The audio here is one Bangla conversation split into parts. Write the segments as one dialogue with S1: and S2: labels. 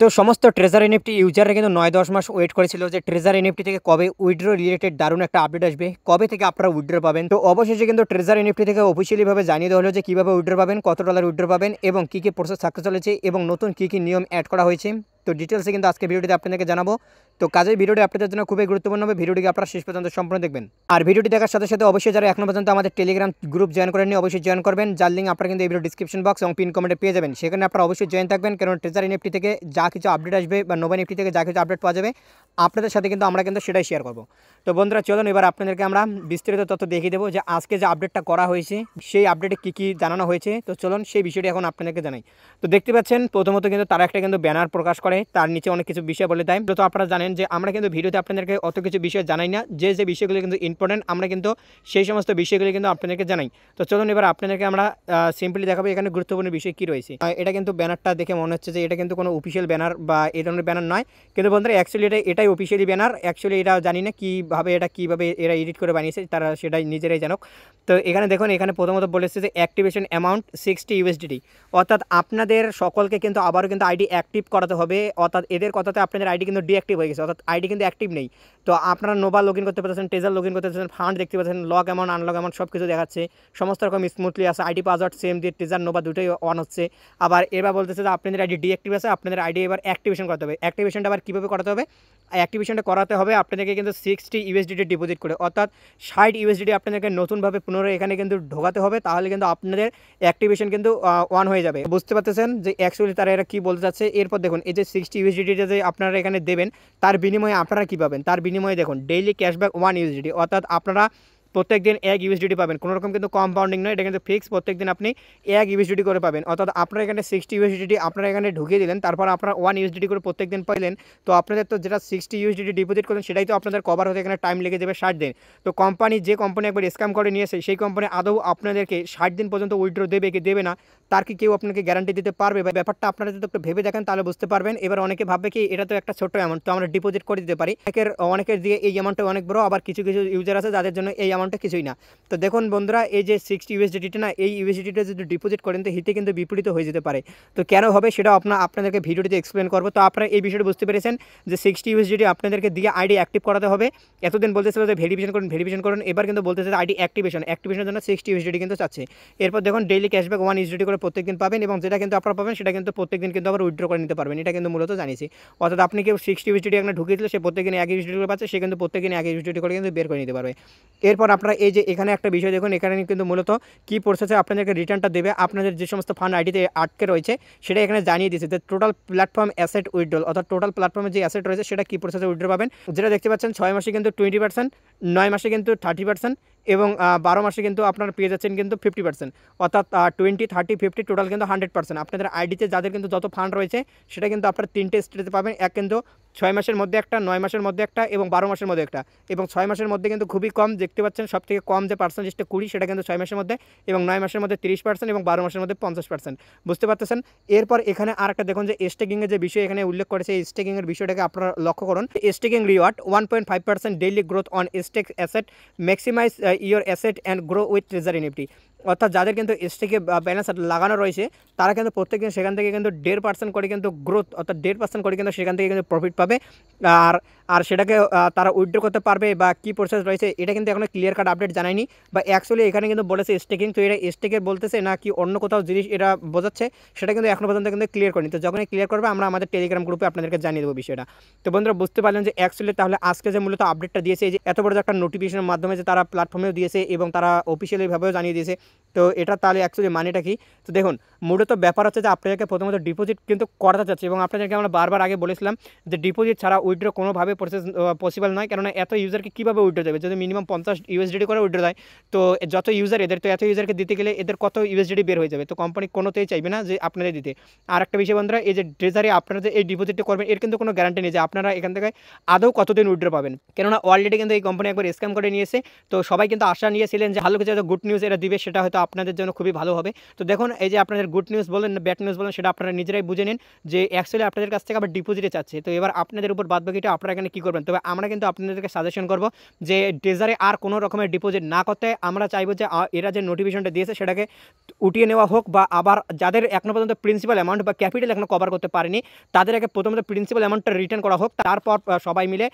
S1: তো সমস্ত ট্রেজার এনএফটি ইউজাররা কিন্তু ৯-১০ মাস ওয়েট করেছিল যে ট্রেজার এনএফটি থেকে কবে উইথড্র রিলেটেড দারুণ একটা আপডেট আসবে, কবে থেকে আপনারা উইথড্র পাবেন। তো অবশেষে কিন্তু ট্রেজার এনএফটি থেকে অফিসিয়ালি ভাবে জানিয়ে দেওয়া হলো যে কীভাবে উইথড্র পাবেন, কত ডলার উইথড্র পাবেন এবং কী কী প্রসেস থাকতে চলেছে এবং নতুন কী কী নিয়ম অ্যাড করা হয়েছে। তো ডিটেলসে কিন্তু আজকে ভিডিওটিতে আপনাদেরকে জানাবো। তো কাজেই ভিডিওটি আপনাদের জন্য খুবই গুরুত্বপূর্ণ হবে, ভিডিওটিকে আপনারা শেষ পর্যন্ত সম্পূর্ণ দেখবেন। আর ভিডিওটি দেখার সাথে সাথে অবশ্যই যারা এখনো পর্যন্ত আমাদের টেলিগ্রাম গ্রুপ জয়েন করেননি অবশ্যই জয়েন করবেন, যার লিঙ্ক আপনারা কিন্তু এই ভিডিও ডিসক্রিপশন বক্স এবং পিন কমেন্টে পেয়ে যাবেন। সেখানে আপনারা অবশ্যই জয়েন থাকবেন, কারণ ট্রেজার এনএফটি থেকে যা কিছু আপডেট আসবে বা নোভা এনএফটি থেকে যা কিছু আপডেট পাওয়া যাবে আপনাদের সাথে কিন্তু আমরা কিন্তু সেটাই শেয়ার করব। তো বন্ধুরা চলুন এবার আপনাদেরকে আমরা বিস্তারিত তথ্য দেখিয়ে দেবো যে আজকে যে আপডেটটা করা হয়েছে সেই আপডেটে কী কী জানানো হয়েছে। তো চলুন সেই বিষয়টি এখন আপনাদেরকে জানাই। তো দেখতে পাচ্ছেন প্রথমত কিন্তু তারা একটা কিন্তু ব্যানার প্রকাশ করে, তার নিচে অনেক কিছু বিষয় বলে দেয়। তো আপনারা জানেন যে আমরা কিন্তু ভিডিওতে আপনাদেরকে অত কিছু বিষয় জানাই না, যে যে বিষয়গুলো কিন্তু ইম্পর্টেন্ট আমরা কিন্তু সেই সমস্ত বিষয়গুলি কিন্তু আপনাদেরকে জানাই। তো চলুন এবার আপনাদেরকে আমরা সিম্পলি দেখাবো এখানে গুরুত্বপূর্ণ বিষয় কী রয়েছে। এটা কিন্তু ব্যানারটা দেখে মনে হচ্ছে যে এটা কিন্তু কোনো অফিসিয়াল ব্যানার বা এই ধরনের ব্যানার নয়, কিন্তু বন্ধুরা অ্যাকচুয়ালি এটাই অফিসিয়ালি ব্যানার। অ্যাকচুয়ালি এটা জানি না কীভাবে এরা এডিট করে বানিয়েছে, তারা সেটাই নিজেরাই জানুক। তো এখানে দেখুন, এখানে প্রথমত বলেছে যে অ্যাক্টিভেশন অ্যামাউন্ট 60 USDT, অর্থাৎ আপনাদের সকলকে কিন্তু আবারও কিন্তু আইডি অ্যাক্টিভ করাতে হবে। অর্থাৎ এদের কথাতে আপনাদের আইডি কিন্তু ডিঅ্যাক্টিভ হয়ে গেছে, অর্থাৎ আইডি কিন্তু অ্যাক্টিভ নেই। তো আপনারা নোভা লগ ইন করতে পারছেন, ট্রেজার লগ ইন করতে পারছেন, ফান্ড দেখতে পাচ্ছেন, লগ অ্যামাউন্ট আনলগ অ্যামাউন্ট সব কিছু দেখাচ্ছে, সমস্ত রকম স্মুথলি আছে। আইডি পাসওয়ার্ড সেম দিয়ে ট্রেজার নোভা দুটোই অন হচ্ছে। আবার এবার বলতেছে যে আপনাদের আইডি ডিঅ্যাক্টিভ আছে, আপনাদের আইডি এবার অ্যাক্টিভেশন করতে হবে। অ্যাক্টিভেশনটা আবার কীভাবে করাতে হবে? অ্যাক্টিভেশনটা করাতে হবে আপনাদেরকে কিন্তু 60 USDT ডিপোজিট করে, অর্থাৎ 60 USDT আপনাদেরকে নতুনভাবে পুনরায় এখানে কিন্তু ঢোকাতে হবে, তাহলে কিন্তু আপনাদের অ্যাক্টিভেশন কিন্তু অন হয়ে যাবে। বুঝতে পারতেছেন যে অ্যাকচুয়ালি তারা এরা কী বলতে চাচ্ছে। এরপর দেখুন এই যে 60 USDT যে আপনারা এখানে দেবেন, তার বিনিময়ে আপনারা কী পাবেন? তার বিনিময়ে দেখুন ডেইলি ক্যাশব্যাক 1 USDT, অর্থাৎ আপনারা প্রত্যেকদিন 1 USDT পাবেন। কোনো রকম কিন্তু কম্পাউন্ডিং নয়, এটা কিন্তু ফিক্স, প্রত্যেকদিন আপনি 1 USDT করে পাবেন। অর্থাৎ আপনারা এখানে 60 USDT আপনারা এখানে ঢুকিয়ে দিলেন, তারপর আপনারা 1 USDT করে প্রত্যেকদিন পাইলেন। তো আপনাদের তো যেটা 60 USDT ডিপোজিট করলেন সেটাই তো আপনাদের কভার হতে এখানে টাইম লেগে যাবে 60 দিন। তো যে কোম্পানি একবার স্ক্যাম করে নিয়েছে সেই কোম্পানি আদৌ আপনাদেরকে 60 দিন পর্যন্ত উইথড্র দেবে কি দেবে না তার কি কেউ আপনাকে গ্যারান্টি দিতে পারবে? বা ব্যাপারটা আপনারা যদি একটু ভেবে দেখেন তাহলে বুঝতে পারবেন। এবার অনেকে ভাববে কি এটা তো একটা ছোট্ট অ্যামাউন্ট, তো আমরা ডিপোজিট করে দিতে পারি। অনেকের দিয়ে এই অ্যামাউন্টটা অনেক বড়, আবার কিছু ইউজার আছে যাদের জন্য এই অ্যামাউন্টটা কিছুই না। তো দেখুন বন্ধুরা, এই যে 60 USDT না, এই USDT যদি ডিপোজিট করেন তো হিতে কিন্তু বিপরীত হয়ে যেতে পারে। তো কেন হবে সেটা আপনাদেরকে ভিডিওটিতে এক্সপ্লেন করবো। তো আপনারা এই বিষয়টি বুঝতে পেরেছেন যে 60 USDT আপনাদেরকে দিয়ে আইডি অ্যাক্টিভ করাতে হবে। এতদিন বলতেছিল যে ভেরিফিকেশন করুন, এবার কিন্তু বলতেছে যে আইডি অ্যাক্টিভেশনের জন্য 60 USDT কিন্তু চাচ্ছে। এরপর দেখুন ডেইলি ক্যাশব্যাক 1 USDT করে প্রত্যেকদিন পাবেন, এবং যেটা কিন্তু আপনারা পাবেন সেটা কিন্তু প্রত্যেকদিন কিন্তু আবার উইথড্র করে নিতে পারবেন। এটা কিন্তু মূলত জানিয়েছি। অর্থাৎ আপনি কেউ 60 USDT এখানে ঢুকিয়ে দিলে সে প্রত্যেকদিন 1 USDT করে পাচ্ছে, সে কিন্তু প্রত্যেকদিন 1 USDT করে কিন্তু বের করে নিতে পারবে। এরপর আপনারা এই যে এখানে একটা বিষয় দেখুন, এখানে কিন্তু মূলত কী প্রসেসে আপনাদেরকে রিটার্নটা দেবে, আপনাদের যে সমস্ত ফান্ড আইডিতে আটকে রয়েছে সেটা এখানে জানিয়ে দিয়েছে যে টোটাল প্ল্যাটফর্ম অ্যাসেট উইথড্রল, অর্থাৎ টোটাল প্ল্যাটফর্মে যে অ্যাসেট রয়েছে সেটা কী প্রসেসে উইথড্র পাবেন। যেটা দেখতে পাচ্ছেন 6 মাসে কিন্তু 20%, 9 মাসে কিন্তু 30%, এবং 12 মাসে কিন্তু আপনারা পেয়ে যাচ্ছেন কিন্তু 50%, অর্থাৎ 20, 30, 50 টোটাল কিন্তু 100%। আপনাদের আইডিতে যাদের কিন্তু যত ফান্ড রয়েছে সেটা কিন্তু আপনারা 3টে স্টেজে পাবেন। এক কিন্তু 6 মাসের মধ্যে একটা, 9 মাসের মধ্যে একটা এবং 12 মাসের মধ্যে একটা। এবং 6 মাসের মধ্যে কিন্তু খুবই কম, দেখতে পাচ্ছেন সবথেকে কম যে পার্সেন্টেজটা 20 সেটা কিন্তু 6 মাসের মধ্যে, এবং 9 মাসের মধ্যে 30% এবং 12 মাসের মধ্যে 50%। বুঝতে পারতেছেন। এরপর এখানে আর একটা দেখুন যে স্টেকিংয়ের যে বিষয় এখানে উল্লেখ করেছে, এই স্টেকিংয়ের বিষয়টাকে আপনারা লক্ষ্য করুন। Staking reward 1.5% daily growth on stake asset, maximise your asset and grow with treasure NFT. অর্থাৎ যাদের কিন্তু স্টেকে ব্যালেন্স লাগানো রয়েছে তারা কিন্তু প্রত্যেকদিন সেখান থেকে কিন্তু 1.5% করে কিন্তু গ্রোথ, অর্থাৎ 1.5% করে কিন্তু সেখান থেকে কিন্তু প্রফিট পাবে। আর সেটাকে তারা উইথড্র করতে পারবে বা কী প্রসেস রয়েছে এটা কিন্তু এখনো ক্লিয়ার কাট আপডেট জানায়নি। বা অ্যাকচুয়ালি এখানে কিন্তু বলেছে স্টেকিং, তো এটা স্টেকের বলতেছে না কি অন্য কোথাও জিনিস এটা বোঝাচ্ছে সেটা কিন্তু এখনো পর্যন্ত কিন্তু ক্লিয়ার করেনি। তো যখনই ক্লিয়ার করবে আমরা আমাদের টেলিগ্রাম গ্রুপে আপনাদেরকে জানিয়ে দেবো বিষয়টা। তো বন্ধুরা বুঝতে পারলেন যে অ্যাকচুয়ালি তাহলে আজকে যে মূলত আপডেটটা দিয়েছে, এই যে এত বড় একটা নোটিফিকেশনের মাধ্যমে যে তারা প্ল্যাটফর্মেও দিয়েছে এবং তারা অফিসিয়ালিভাবেও জানিয়ে দিয়েছে, তো এটা তাহলে অ্যাকচুয়ালি মানেটা কি? তো দেখুন মূলত ব্যাপার হচ্ছে যে আপনাদেরকে প্রথমত ডিপোজিট কিন্তু করাতে চাচ্ছে, এবং আপনাদেরকে আমরা বারবার আগে বলেছিলাম যে ডিপোজিট ছাড়া উইথড্র কোনোভাবে পসিবল নয়, কেননা এত ইউজারকে কীভাবে উইথড্র দেবে? যদি মিনিমাম 50 USDT করে উইথড্র দেয়, তো যত ইউজার এদের, তো এত ইউজারকে দিতে গেলে এদের কত USDT বের হয়ে যাবে। তো কোম্পানি কোনোতেই চাইবে না যে আপনাদের দিতে। আর একটা বিষয় বন্ধুরা, এই যে ট্রেজারে আপনারা যে এই ডিপোজিটটা করবেন এর কিন্তু কোনো গ্যারান্টি নেই যে আপনারা এখান থেকে আদৌ কতদিন উইথড্র পাবেন, কেননা অলরেডি কিন্তু এই কোম্পানি একবার স্ক্যাম করে নিয়েছে। তো সবাই কিন্তু আশা নিয়েছিলেন যে ভালো কিছু গুড নিউজ এরা দিবে, সেটা হয়তো আপনাদের জন্য খুবই ভালো হবে। তো দেখুন এই যে আপনাদের গুড নিউজ বলেন না ব্যাড নিউজ বলেন সেটা আপনারা নিজেরাই বুঝে নিন যে অ্যাকচুয়ালি আপনাদের কাছ থেকে আবার ডিপোজিটে চাচ্ছে। তো এবার আপনাদের উপর বাদবাকিটা আপনারা এখানে এখানে কী করবেন। তবে আমরা কিন্তু আপনাদেরকে সাজেশন করব যে ট্রেজারে আর কোনো রকমের ডিপোজিট না করতে। আমরা চাইবো যে এরা যে নোটিফিকেশনটা দিয়েছে সেটাকে উঠিয়ে নেওয়া হোক, বা আবার যাদের এখনো পর্যন্ত প্রিন্সিপাল অ্যামাউন্ট বা ক্যাপিটাল এখনো কভার করতে পারেনি তাদের আগে প্রথমত প্রিন্সিপাল অ্যামাউন্টটা রিটার্ন করা হোক, তারপর সবাই মিলে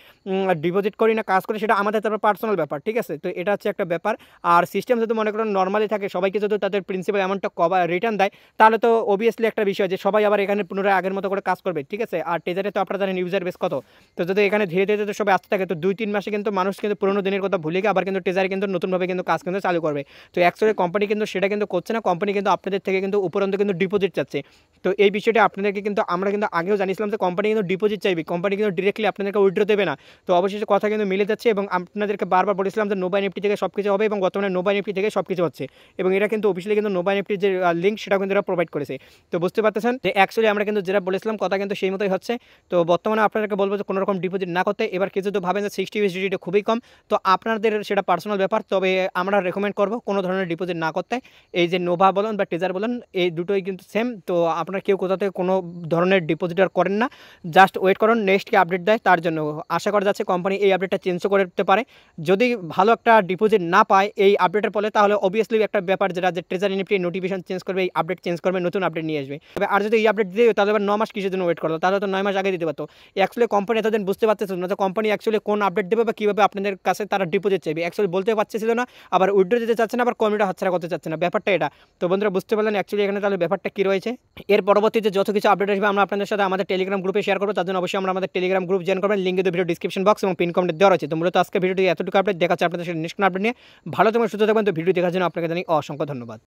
S1: ডিপোজিট করি না কাজ করি সেটা আমাদের তারপর পার্সোনাল ব্যাপার, ঠিক আছে। তো এটা হচ্ছে একটা ব্যাপার। আর সিস্টেম যদি মনে করেন নর্মালি থাকে, সবাইকে যদি তাদের প্রিন্সিপাল অ্যামাউন্টটা কভার রিটার্ন দেয়, তাহলে তো অবভিয়াসলি একটা বিষয় যে সবাই আবার এখানে পুনরায় আগের মতো করে কাজ করবে, ঠিক আছে। আর ট্রেজারে তো আপনারা জানেন ইউজার বেস কত, তো যদি এখানে ধীরে ধীরে যদি সবাই আসতে থাকে তো 2-3 মাসে কিন্তু মানুষ কিন্তু পুরোনো দিনের কথা ভুলে গিয়ে আবার কিন্তু ট্রেজারে কিন্তু নতুনভাবে কিন্তু কাজ কিন্তু চালু করবে। তো অ্যাকচুয়ালি কোম্পানি কিন্তু সেটা কিন্তু করছে না, কোম্পানি কিন্তু আপনাদের থেকে কিন্তু উপরন্ত কিন্তু ডিপোজিট চাচ্ছে। তো এই বিষয়টা আপনাদেরকে কিন্তু আমরা কিন্তু আগেও জানিয়েছিলাম যে কোম্পানি কিন্তু ডিপোজিট চাইবে, কোম্পানি কিন্তু ডিরেক্টলি আপনাদেরকে উইথড্র দেবে না। তো অবশেষে কথা কিন্তু মিলে যাচ্ছে এবং আপনাদেরকে বারবার বলেছিলাম যে নোবা এনএফটি থেকে সব কিছু হবে এবং বর্তমানে নোবা এনএফটি থেকে সব কিছু হচ্ছে এবং এটা কিন্তু অফিসিয়ালি কিন্তু নোবা এনএফটির যে লিঙ্ক সেটা কিন্তু এরা প্রোভাইড করেছে। তো বুঝতে পারতেছেন যে অ্যাকচুয়ালি আমরা কিন্তু যেটা বলেছিলাম কথা কিন্তু সেই মতোই হচ্ছে। তো বর্তমানে আপনাদেরকে বলবো যে কোনো রকম ডিপোজিট না করতে। এবার কিছু তো ভাবেন যে 60 USDT খুবই কম, তো আপনাদের সেটা পার্সোনাল ব্যাপার, তবে আমরা রেকমেন্ড করবো কোনো ধরনের ডিপোজিট না করতে। এই যে নোভা বলুন বা ট্রেজার বলুন এই দুটোই কিন্তু সেম। তো আপনারা কেউ কোথা থেকে কোনো ধরনের ডিপোজিট আর করেন না, জাস্ট ওয়েট করুন নেক্সট কি আপডেট দেয় তার জন্য। আশা করা যাচ্ছে কোম্পানি এই আপডেটটা চেঞ্জও করে দিতে পারে। যদি ভালো একটা ডিপোজিট না পায় এই আপডেটের ফলে, তাহলে অবভিয়াসলি একটা ব্যাপার যেটা যে ট্রেজার এনএফটি নোটিফিকেশন চেঞ্জ করবে, এই আপডেট চেঞ্জ করবে, নতুন আপডেট নিয়ে আসবে। তবে আর যদি এই আপডেট দিয়ে তাহলে আবার 9 মাস কিসের জন্য ওয়েট করলো, তাহলে তো 9 মাস আগে দিতে পারতো। অ্যাকচুয়ালি কোম্পানি এতদিন বুঝতে পারতেছিল না যে কোম্পানি অ্যাকচুয়ালি কোন আপডেট দেবে বা কীভাবে আপনাদের কাছে তারা ডিপোজিট চাইবে, অ্যাকচুয়ালি বলতে পারছিল না, আবার উইথড্র দিতে চাচ্ছে না, আবার কমিটা হাতছাড়া করতে চাচ্ছে না, ব্যাপারটা এটা। তো বন্ধুরা বুঝতে পারলেন অ্যাকচুয়ালি এখানে তাহলে ব্যাপারটা কী রয়েছে। এর পরবর্তীতে যত কিছু আপডেট আসবে আমরা আপনাদের সাথে আমাদের টেলিগ্রাম গ্রুপে শেয়ার করবো, তার জন্য অবশ্যই আমরা আমাদের টেলিগ্রাম গ্রুপ জয়েন করবেন, লিঙ্ক কিন্তু ভিডিও ডিসক্রিপশন বক্স এবং পিন কমেন্টে দেওয়া রয়েছে। তো মূলত আজকে ভিডিওটি এতটুকু আপডেট দেখাচ্ছে আপনাদের সাথে নেক্সট আপডেট নিয়ে। ভালো থাকবেন সুস্থ থাকবেন। তো ভিডিও দেখার জন্য আপনাকে জানাই অসংখ্য ধন্যবাদ।